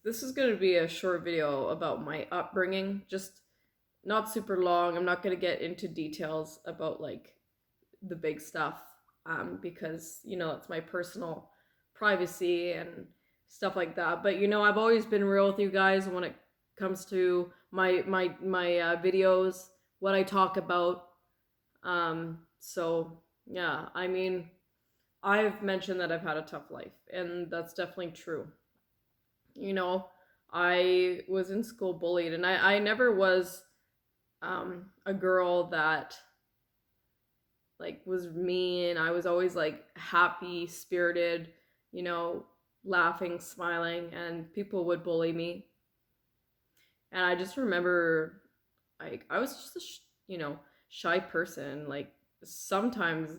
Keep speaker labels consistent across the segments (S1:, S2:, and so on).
S1: This is going to be a short video about my upbringing, just not super long. I'm not going to get into details about like the big stuff because it's my personal privacy and stuff like that. But I've always been real with you guys when it comes to my videos, what I talk about. So yeah, I mean, I've mentioned that I've had a tough life, and that's definitely true. you know I was in school bullied, and I never was a girl that like was mean. I was always like happy spirited, you know laughing, smiling, and people would bully me. And I just remember, like, I was just a shy person. Like, sometimes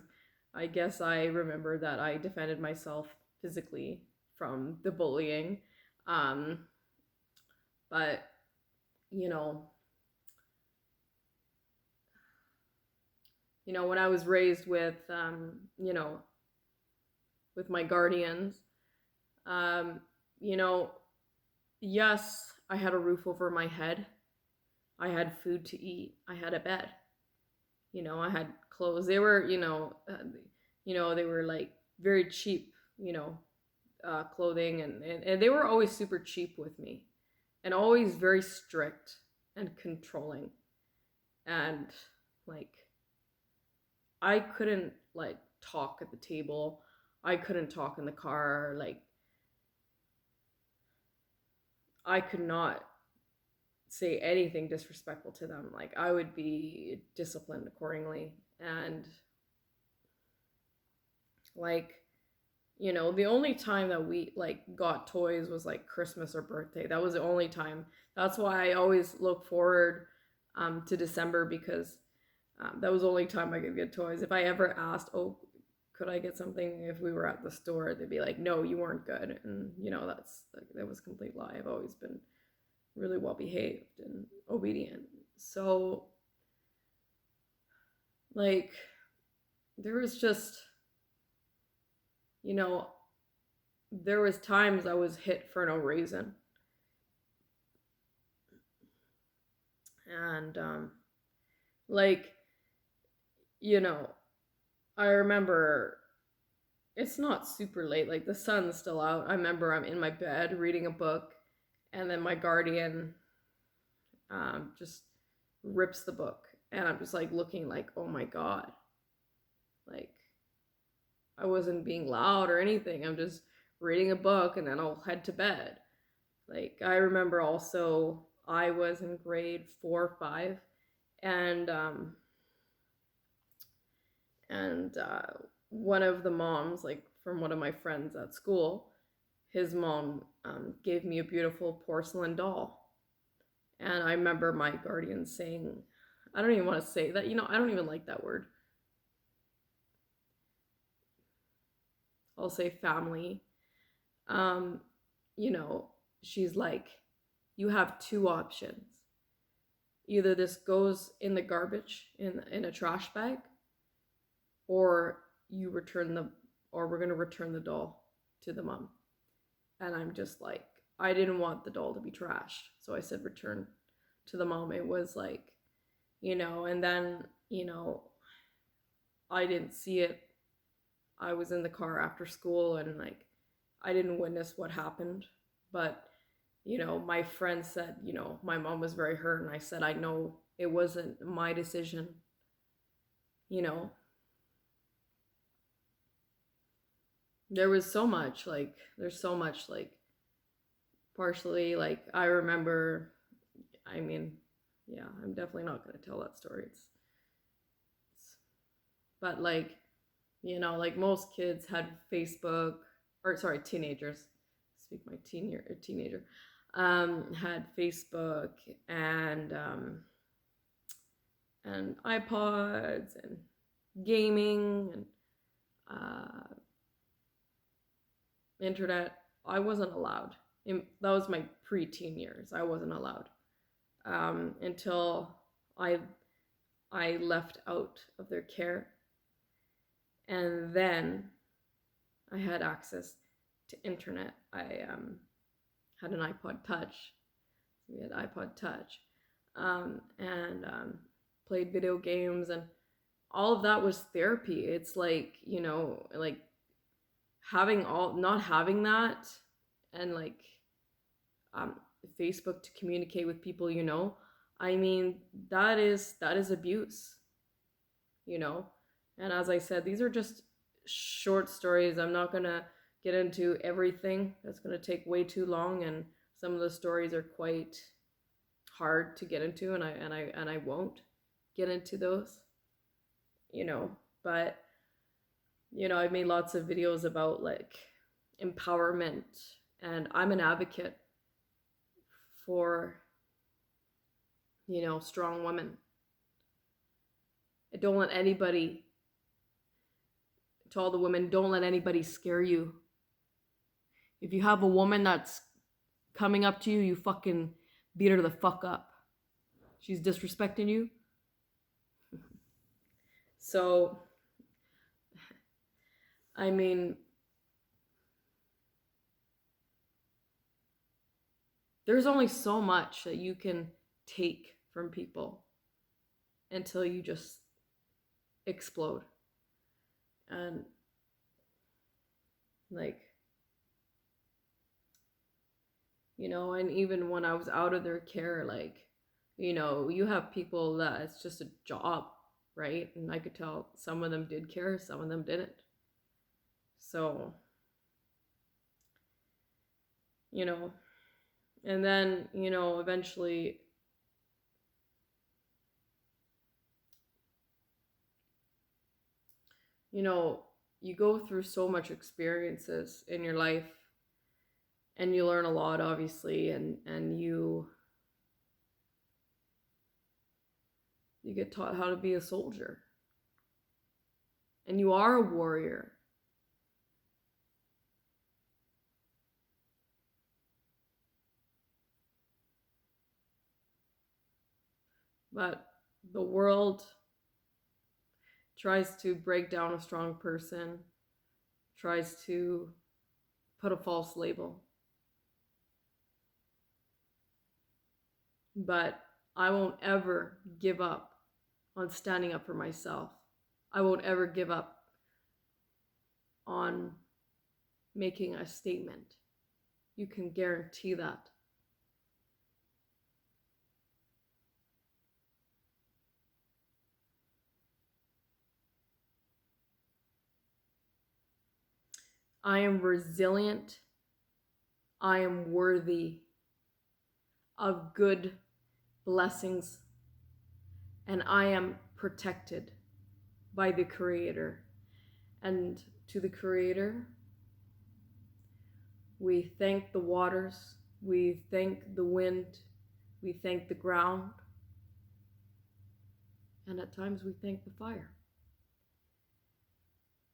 S1: I guess I remember that I defended myself physically from the bullying. um but you know when I was raised with with my guardians, um you know yes, I had a roof over my head, I had food to eat, I had a bed, I had clothes. They were they were like very cheap, clothing, and they were always super cheap with me, and always very strict and controlling. And like, I couldn't like talk at the table. I couldn't talk in the car. Like, I could not say anything disrespectful to them. Like, I would be disciplined accordingly. And like, the only time that we like got toys was like Christmas or birthday. That was the only time. That's why I always look forward to December, because that was the only time I could get toys. If I ever asked, oh, could I get something if we were at the store, they'd be like, no, you weren't good. And that was a complete lie. I've always been really well behaved and obedient. So like, there was just, you know there was times I was hit for no reason. And like, you know I remember, it's not super late, like the sun's still out. I remember I'm in my bed reading a book, and then my guardian just rips the book, and I'm just like looking like, oh my god. Like, I wasn't being loud or anything. I'm just reading a book, and then I'll head to bed. Like, I remember also, I was in grade 4 or 5, and one of the moms, like from one of my friends at school, his mom gave me a beautiful porcelain doll. And I remember my guardian saying, I don't even want to say that, I don't even like that word. I'll say family. Um, you know, she's like, you have two options. Either this goes in the garbage in a trash bag, or you return the or we're going to return the doll to the mom. And I'm just like, I didn't want the doll to be trashed, so I said return to the mom. It was like, and then, I didn't see it. I was in the car after school, and like, I didn't witness what happened. But my friend said, my mom was very hurt, and I said, I know it wasn't my decision. you know there was so much, like, there's so much, like, partially, like, I remember, I mean, yeah, I'm definitely not going to tell that story. It's but like, like most kids had Facebook, or sorry, teenagers, speak my teenager, had Facebook, and iPods and gaming and internet. I wasn't allowed. That was my pre-teen years. I wasn't allowed until I I left out of their care, and then I had access to internet. had an iPod Touch. We had iPod Touch, and played video games, and all of that was therapy. It's like, like not having that, and like um, Facebook to communicate with people, I mean, that is abuse, you know. And as I said, these are just short stories. I'm not gonna get into everything. That's gonna take way too long, and some of the stories are quite hard to get into, and I won't get into those, you know. But I've made lots of videos about like empowerment, and I'm an advocate for strong women. Don't let anybody, to all the women, don't let anybody scare you. If you have a woman that's coming up to you, you fucking beat her the fuck up. She's disrespecting you. So, I mean, there's only so much that you can take from people until you just explode. And like, and even when I was out of their care, like, you have people that it's just a job, right? And I could tell some of them did care, some of them didn't. So, and then, eventually, you go through so much experiences in your life, and you learn a lot, obviously, and you get taught how to be a soldier, and you are a warrior. But the world tries to break down a strong person, tries to put a false label. But I won't ever give up on standing up for myself. I won't ever give up on making a statement. You can guarantee that. I am resilient. I am worthy of good blessings, and I am protected by the Creator. And to the Creator, we thank the waters, we thank the wind, we thank the ground, and at times we thank the fire.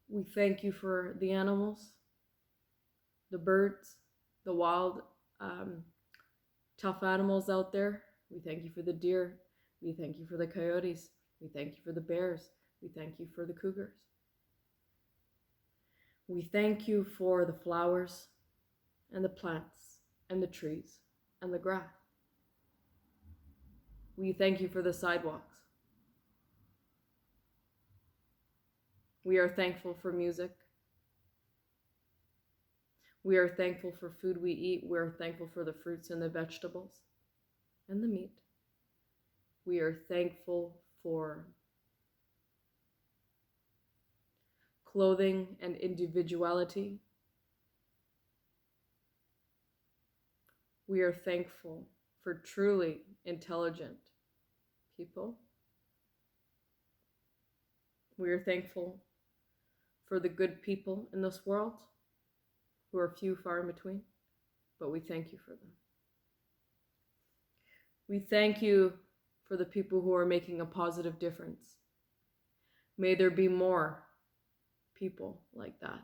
S1: We thank you for the animals, the birds, the wild, tough animals out there. We thank you for the deer. We thank you for the coyotes. We thank you for the bears. We thank you for the cougars. We thank you for the flowers and the plants and the trees and the grass. We thank you for the sidewalks. We are thankful for music. We are thankful for food we eat. We are thankful for the fruits and the vegetables and the meat. We are thankful for clothing and individuality. We are thankful for truly intelligent people. We are thankful for the good people in this world, who are few, far in between, but we thank you for them. We thank you for the people who are making a positive difference. May there be more people like that.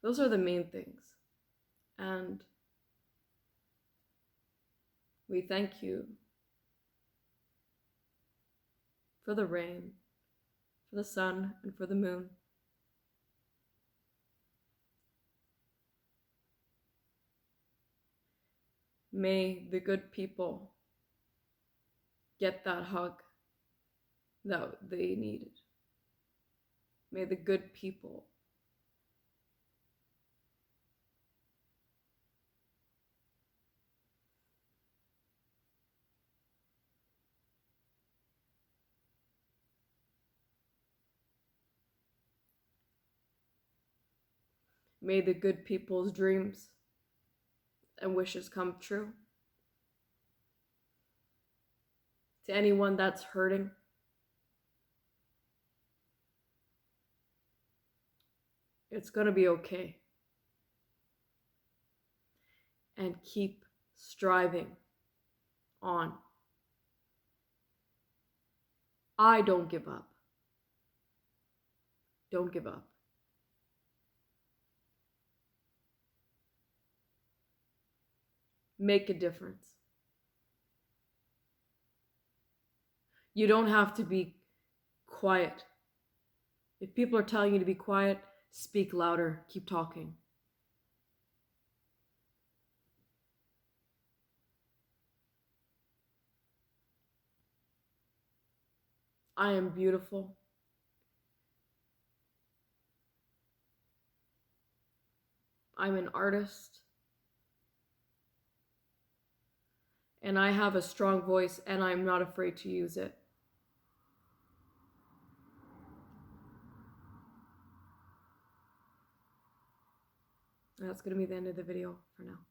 S1: Those are the main things. And we thank you for the rain, for the sun, and for the moon. May the good people get that hug that they needed. May the good people may the good people's dreams and wishes come true. To anyone that's hurting, it's going to be okay. And keep striving on. I don't give up. Don't give up. Make a difference. You don't have to be quiet. If people are telling you to be quiet, speak louder. Keep talking. I am beautiful. I'm an artist. And I have a strong voice, and I'm not afraid to use it. That's going to be the end of the video for now.